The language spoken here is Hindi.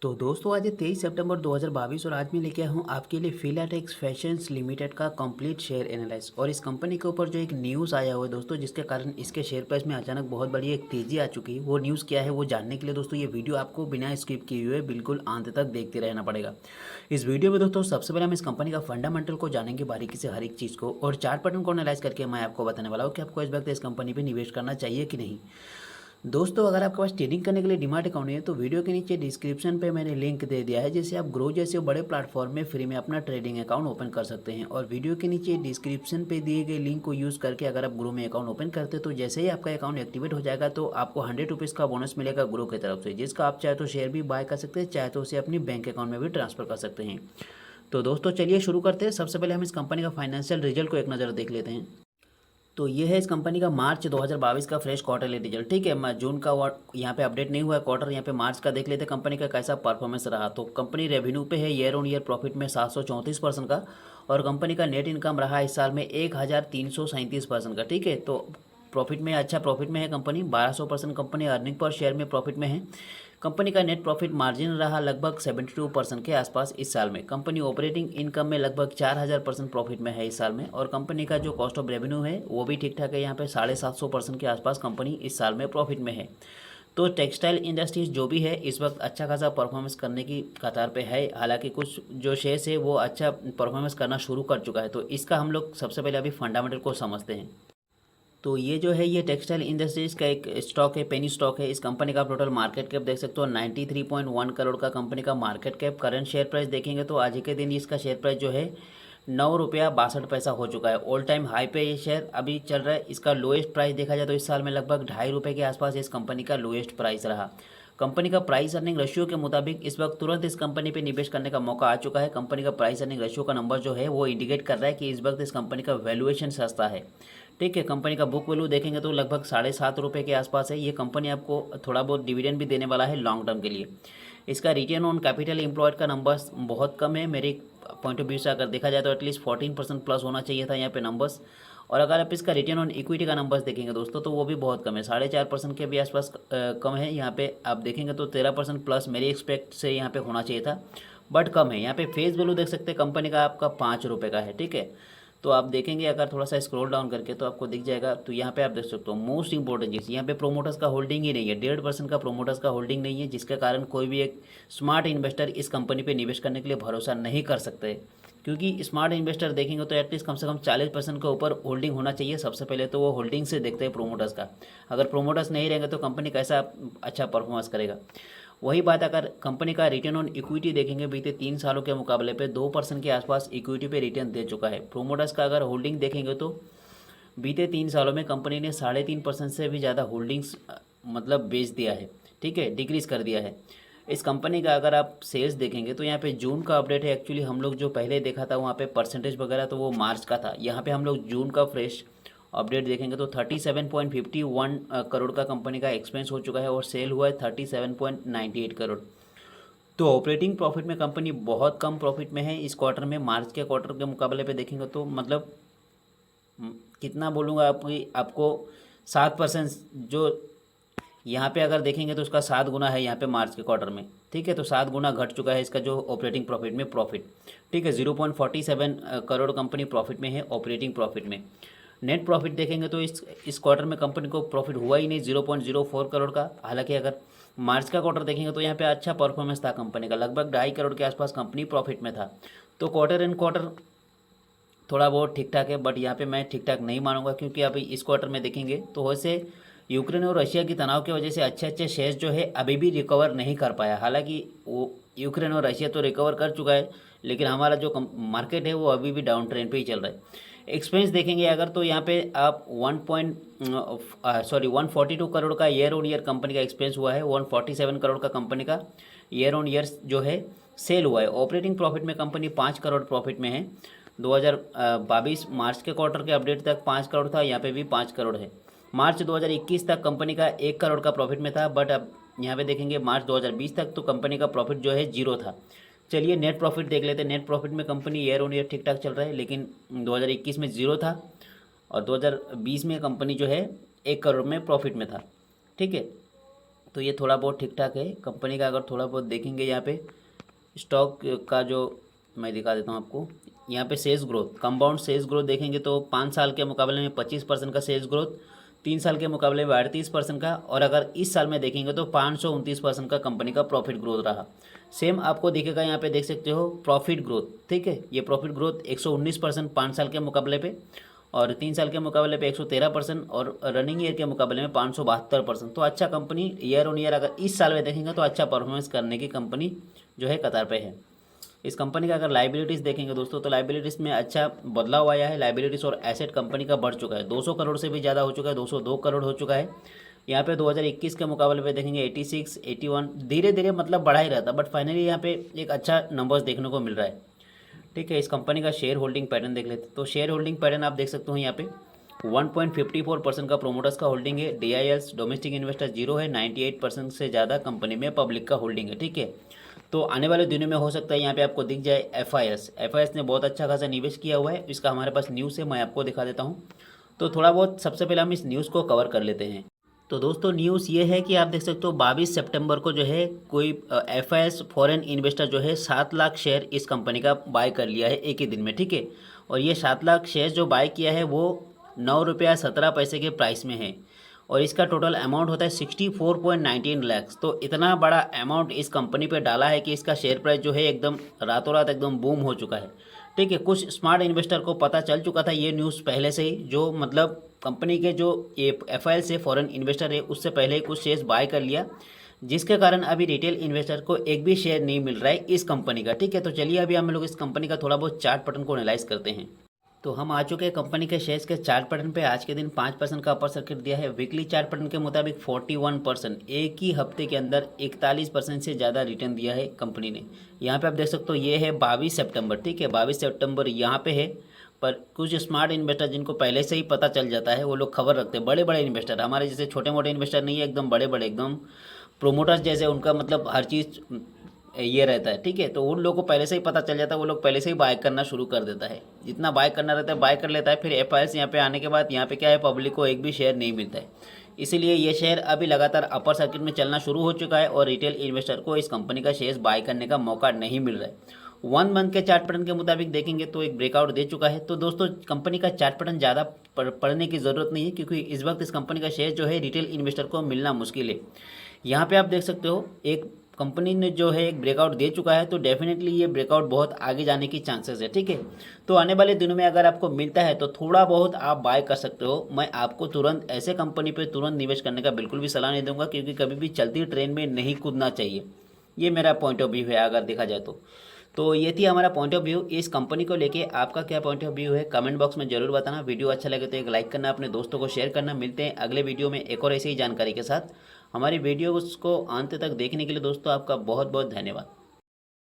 तो दोस्तों आज है 23 सितंबर 2022 और आज मैं लेके आया हूँ आपके लिए फिलाटेक्स फैशंस लिमिटेड का कंप्लीट शेयर एनालाइज। और इस कंपनी के ऊपर जो एक न्यूज़ आया हुआ है दोस्तों, जिसके कारण इसके शेयर प्राइस में अचानक बहुत बड़ी एक तेज़ी आ चुकी है। वो न्यूज़ क्या है वो जानने के लिए दोस्तों ये वीडियो आपको बिना स्किप किए हुए बिल्कुल अंत तक देखते रहना पड़ेगा। इस वीडियो में दोस्तों सबसे पहले हम इस कंपनी का फंडामेंटल को जानेंगे बारीकी से, हर एक चीज़ को, और चार्ट पैटर्न को एनालाइज करके मैं आपको बताने वाला हूँ कि आपको इस वक्त इस कंपनी पर निवेश करना चाहिए कि नहीं। दोस्तों अगर आपके पास ट्रेडिंग करने के लिए डीमैट अकाउंट नहीं है तो वीडियो के नीचे डिस्क्रिप्शन पे मैंने लिंक दे दिया है, जिससे आप ग्रो जैसे बड़े प्लेटफॉर्म में फ्री में अपना ट्रेडिंग अकाउंट ओपन कर सकते हैं। और वीडियो के नीचे डिस्क्रिप्शन पे दिए गए लिंक को यूज़ करके अगर आप ग्रो में अकाउंट ओपन करते हैं तो जैसे ही आपका अकाउंट एक्टिवेट हो जाएगा तो आपको 100 रुपीज़ का बोनस मिलेगा ग्रो की तरफ से, जिसका आप चाहे तो शेयर भी बाय कर सकते हैं, चाहे तो उसे अपनी बैंक अकाउंट में भी ट्रांसफर कर सकते हैं। तो दोस्तों चलिए शुरू करते हैं। सबसे पहले हम इस कंपनी का फाइनेंशियल रिजल्ट को एक नज़र देख लेते हैं। तो ये है इस कंपनी का मार्च 2022 का फ्रेश क्वार्टरली रिजल्ट। ठीक है, मैं जून का यहाँ पे अपडेट नहीं हुआ है क्वार्टर, यहाँ पे मार्च का देख लेते हैं कंपनी का कैसा परफॉर्मेंस रहा। तो कंपनी रेवेन्यू पे है ईयर ऑन ईयर प्रॉफिट में 734% का, और कंपनी का नेट इनकम रहा इस साल में 1337% का। ठीक है, तो प्रॉफिट में अच्छा प्रॉफिट में है company, 1200% company earning per share में प्रॉफिट में है। कंपनी का नेट प्रॉफिट मार्जिन रहा लगभग 72% के आसपास इस साल में। कंपनी ऑपरेटिंग इनकम में लगभग 4000% प्रॉफिट में है इस साल में, और कंपनी का जो कॉस्ट ऑफ रेवेन्यू है वो भी ठीक ठाक है, यहाँ पे 750% के आसपास कंपनी इस साल में प्रॉफिट में है। तो टेक्सटाइल इंडस्ट्रीज जो भी है इस वक्त अच्छा खासा परफॉर्मेंस करने की कतार पे है। हालांकि कुछ जो शेयर्स है वो अच्छा परफॉर्मेंस करना शुरू कर चुका है, तो इसका हम लोग सबसे पहले अभी फंडामेंटल को समझते हैं। तो ये जो है ये टेक्सटाइल इंडस्ट्रीज का एक स्टॉक है, पेनी स्टॉक है। इस कंपनी का आप टोटल मार्केट कैप देख सकते हो 93.1 करोड़ का कंपनी का market cap. Current share price देखेंगे तो आज के दिन इसका शेयर प्राइस जो है 9 रुपया 62 पैसा हो चुका है। ऑल टाइम हाई पे ये शेयर अभी चल रहा है। इसका लोएस्ट प्राइस देखा जाए तो इस साल में लगभग 2.5 रुपये के आसपास इस कंपनी का लोएस्ट प्राइस रहा। कंपनी का प्राइस अर्निंग रेशियो के मुताबिक इस वक्त तुरंत इस कंपनी पे निवेश करने का मौका आ चुका है। कंपनी का प्राइस अर्निंग रेशियो का नंबर जो है वो इंडिकेट कर रहा है कि इस वक्त इस कंपनी का वैल्यूएशन सस्ता है। ठीक है, कंपनी का बुक वैल्यू देखेंगे तो लगभग 7.5 रुपये के आसपास है। ये कंपनी आपको थोड़ा बहुत डिविडेंड भी देने वाला है लॉन्ग टर्म के लिए। इसका रिटर्न ऑन कैपिटल एम्प्लॉयड का नंबर्स बहुत कम है मेरे पॉइंट ऑफ व्यू से। अगर देखा जाए तो एटलीस्ट 14% प्लस होना चाहिए था यहाँ पे नंबर्स। और अगर आप इसका रिटर्न ऑन इक्विटी का नंबर्स देखेंगे दोस्तों तो वो भी बहुत कम है, 4.5% के भी आसपास कम है। यहाँ पे आप देखेंगे तो 13% प्लस मेरी एक्सपेक्ट से यहाँ पे होना चाहिए था, बट कम है। यहाँ पे फेस वैल्यू देख सकते हैं कंपनी का आपका 5 रुपये का है। ठीक है, तो आप देखेंगे अगर थोड़ा सा स्क्रॉल डाउन करके तो आपको दिख जाएगा। तो यहाँ पे आप देख सकते हो मोस्ट इंपॉर्टेंट चीज़, यहाँ पे प्रोमोटर्स का होल्डिंग ही नहीं है, 1.5% का प्रोमोटर्स का होल्डिंग नहीं है, जिसके कारण कोई भी एक स्मार्ट इन्वेस्टर इस कंपनी पे निवेश करने के लिए भरोसा नहीं कर सकते। क्योंकि स्मार्ट इन्वेस्टर देखेंगे तो एटलीस्ट कम से कम 40% के ऊपर होल्डिंग होना चाहिए। सबसे पहले तो वो होल्डिंग से देखते हैं प्रोमोटर्स का। अगर प्रोमोटर्स नहीं रहेंगे तो कंपनी कैसा अच्छा परफॉर्मेंस करेगा। वही बात अगर कंपनी का रिटर्न ऑन इक्विटी देखेंगे बीते 3 सालों के मुकाबले पे 2% के आसपास इक्विटी पे रिटर्न दे चुका है। प्रोमोटर्स का अगर होल्डिंग देखेंगे तो बीते 3 सालों में कंपनी ने 3.5% से भी ज़्यादा होल्डिंग्स मतलब बेच दिया है। ठीक है, डिक्रीज़ कर दिया है। इस कंपनी का अगर आप सेल्स देखेंगे तो यहाँ पे जून का अपडेट है। एक्चुअली हम लोग जो पहले देखा था वहाँ पे परसेंटेज वगैरह तो वो मार्च का था। यहाँ पे हम लोग जून का फ्रेश अपडेट देखेंगे तो 37.51 करोड़ का कंपनी का एक्सपेंस हो चुका है, और सेल हुआ है 37.98 करोड़। तो ऑपरेटिंग प्रॉफिट में कंपनी बहुत कम प्रॉफिट में है इस क्वार्टर में। मार्च के क्वार्टर के मुकाबले पे देखेंगे तो मतलब कितना बोलूँगा आपको 7%। जो यहाँ पे अगर देखेंगे तो उसका 7 गुना है यहाँ पे मार्च के क्वार्टर में। ठीक है, तो 7 गुना घट चुका है इसका जो ऑपरेटिंग प्रॉफिट में प्रॉफिट। ठीक है, 0.47 करोड़ कंपनी प्रॉफिट में है ऑपरेटिंग प्रॉफिट में। नेट प्रॉफिट देखेंगे तो इस क्वार्टर में कंपनी को प्रॉफिट हुआ ही नहीं, 0.04 करोड़ का। हालांकि अगर मार्च का क्वार्टर देखेंगे तो यहाँ पे अच्छा परफॉर्मेंस था कंपनी का, लगभग 2.5 करोड़ के आसपास कंपनी प्रॉफिट में था। तो क्वार्टर एंड क्वार्टर थोड़ा बहुत ठीक ठाक है, बट यहाँ पे मैं ठीक ठाक नहीं मानूंगा, क्योंकि अभी इस क्वार्टर में देखेंगे तो वैसे यूक्रेन और रशिया की तनाव की वजह से अच्छे अच्छे शेयर्स जो है अभी भी रिकवर नहीं कर पाया। हालांकि वो यूक्रेन और रशिया तो रिकवर कर चुका है, लेकिन हमारा जो मार्केट है वो अभी भी डाउन ट्रेंड पे ही चल रहा है। एक्सपेंस देखेंगे अगर तो यहाँ पे आप 142 करोड़ का ईयर ऑन ईयर कंपनी का एक्सपेंस हुआ है, 147 करोड़ का कंपनी का ईयर ऑन ईयर जो है सेल हुआ है। ऑपरेटिंग प्रॉफिट में कंपनी 5 करोड़ प्रॉफिट में है। 2022 मार्च के क्वार्टर के अपडेट तक 5 करोड़ था, यहाँ पे भी 5 करोड़ है। मार्च 2021 तक कंपनी का 1 करोड़ का प्रॉफिट में था, बट अब यहाँ पे देखेंगे मार्च 2020 तक तो कंपनी का प्रॉफिट जो है 0 था। चलिए नेट प्रॉफिट देख लेते हैं। नेट प्रॉफिट में कंपनी ईयर ऑन ईयर ठीक ठाक चल रहा है, लेकिन 2021 में 0 था, और 2020 में कंपनी जो है 1 करोड़ में प्रॉफिट में था। ठीक है, तो ये थोड़ा बहुत ठीक ठाक है कंपनी का। अगर थोड़ा बहुत देखेंगे यहाँ पे स्टॉक का जो मैं दिखा देता हूँ आपको, यहाँ पे sales growth, compound sales growth देखेंगे तो 5 साल के मुकाबले में 25% का सेल्स ग्रोथ, 3 साल के मुकाबले में 38% का, और अगर इस साल में देखेंगे तो 529% का कंपनी का प्रॉफिट ग्रोथ रहा। सेम आपको दिखेगा यहाँ पे, देख सकते हो प्रॉफिट ग्रोथ, ठीक है। ये प्रॉफिट ग्रोथ 119% 5 साल के मुकाबले पे, और 3 साल के मुकाबले पे 113%, और रनिंग ईयर के मुकाबले में 572%। तो अच्छा कंपनी ईयर ऑन ईयर अगर इस साल में देखेंगे तो अच्छा परफॉर्मेंस करने की कंपनी जो है कतार पे है। इस कंपनी का अगर लाइबिलिटीज़ देखेंगे दोस्तों, तो लाइबिलिटीज़ में अच्छा बदलाव आया है। लाइबिलिटीज़ और एसेट कंपनी का बढ़ चुका है, 200 करोड़ से भी ज़्यादा हो चुका है, 202 करोड़ हो चुका है। यहाँ पे 2021 के मुकाबले पे देखेंगे 86, 81, धीरे धीरे मतलब बढ़ा ही रहता, बट फाइनली यहाँ पे एक अच्छा नंबर्स देखने को मिल रहा है, ठीक है। इस कंपनी का शेयर होल्डिंग पैटर्न देख लेते हैं। तो शेयर होल्डिंग पैटर्न आप देख सकते हो यहाँ पे 1.54% का प्रोमोटर्स का होल्डिंग है, DILs डोमेस्टिक इन्वेस्टर 0 है, 98% से ज़्यादा कंपनी में पब्लिक का होल्डिंग है, ठीक है। तो आने वाले दिनों में हो सकता है यहाँ पे आपको दिख जाए FIS ने बहुत अच्छा खासा निवेश किया हुआ है। इसका हमारे पास न्यूज़ है, मैं आपको दिखा देता हूँ। तो थोड़ा बहुत सबसे पहले हम इस न्यूज़ को कवर कर लेते हैं। तो दोस्तों न्यूज़ ये है कि आप देख सकते हो 22 सितंबर को जो है कोई FIS फॉरेन इन्वेस्टर जो है 7 लाख शेयर इस कंपनी का बाय कर लिया है एक ही दिन में, ठीक है। और ये 7 लाख शेयर जो बाय किया है वो 9 रुपया 17 पैसे के प्राइस में है, और इसका टोटल अमाउंट होता है 64.19 लाख। तो इतना बड़ा अमाउंट इस कंपनी पे डाला है कि इसका शेयर प्राइस जो है एकदम रातों रात एकदम बूम हो चुका है, ठीक है। कुछ स्मार्ट इन्वेस्टर को पता चल चुका था ये न्यूज़ पहले से ही, जो मतलब कंपनी के जो ये FIS से फॉरेन इन्वेस्टर है उससे पहले ही कुछ शेयर्स बाय कर लिया, जिसके कारण अभी रिटेल इन्वेस्टर को एक भी शेयर नहीं मिल रहा है इस कंपनी का, ठीक है। तो चलिए अभी हम लोग इस कंपनी का थोड़ा बहुत चार्ट पैटर्न को एनालाइज करते हैं। तो हम आ चुके हैं कंपनी के शेयर्स के चार्ट पैटर्न पे। आज के दिन 5% का अपर सर्किट दिया है। वीकली चार्ट पैटर्न के मुताबिक 41%, एक ही हफ्ते के अंदर 41% से ज़्यादा रिटर्न दिया है कंपनी ने। यहाँ पे आप देख सकते हो ये है 22 सितंबर, ठीक है, 22 सितंबर यहाँ पे है। पर कुछ स्मार्ट इन्वेस्टर जिनको पहले से ही पता चल जाता है वो लोग खबर रखते हैं, बड़े बड़े इन्वेस्टर, हमारे जैसे छोटे मोटे इन्वेस्टर नहीं है, एकदम बड़े बड़े एकदम प्रोमोटर्स जैसे, उनका मतलब हर चीज़ ये रहता है, ठीक है। तो उन लोगों को पहले से ही पता चल जाता है, वो लोग पहले से ही बाय करना शुरू कर देता है, जितना बाय करना रहता है बाय कर लेता है। फिर FIS यहाँ पे आने के बाद यहाँ पे क्या है, पब्लिक को एक भी शेयर नहीं मिलता है, इसीलिए ये शेयर अभी लगातार अपर सर्किट में चलना शुरू हो चुका है, और रिटेल इन्वेस्टर को इस कंपनी का शेयर्स बाय करने का मौका नहीं मिल रहा है। 1 मंथ के चार्ट पैटर्न के मुताबिक देखेंगे तो एक ब्रेकआउट दे चुका है। तो दोस्तों कंपनी का चार्ट पैटर्न ज़्यादा पढ़ने की ज़रूरत नहीं है, क्योंकि इस वक्त इस कंपनी का शेयर जो है रिटेल इन्वेस्टर को मिलना मुश्किल है। यहाँ पे आप देख सकते हो एक कंपनी ने जो है एक ब्रेकआउट दे चुका है, तो डेफिनेटली ये ब्रेकआउट बहुत आगे जाने की चांसेस है, ठीक है। तो आने वाले दिनों में अगर आपको मिलता है तो थोड़ा बहुत आप बाय कर सकते हो। मैं आपको तुरंत ऐसे कंपनी पे तुरंत निवेश करने का बिल्कुल भी सलाह नहीं दूंगा, क्योंकि कभी भी चलती ट्रेन में नहीं कूदना चाहिए। ये मेरा पॉइंट ऑफ व्यू है अगर देखा जाए तो ये थी हमारा पॉइंट ऑफ व्यू इस कंपनी को लेके। आपका क्या पॉइंट ऑफ व्यू है कमेंट बॉक्स में जरूर बताना। वीडियो अच्छा लगे तो एक लाइक करना, अपने दोस्तों को शेयर करना। मिलते हैं अगले वीडियो में एक और ऐसी ही जानकारी के साथ। हमारी वीडियो को अंत तक देखने के लिए दोस्तों आपका बहुत बहुत धन्यवाद।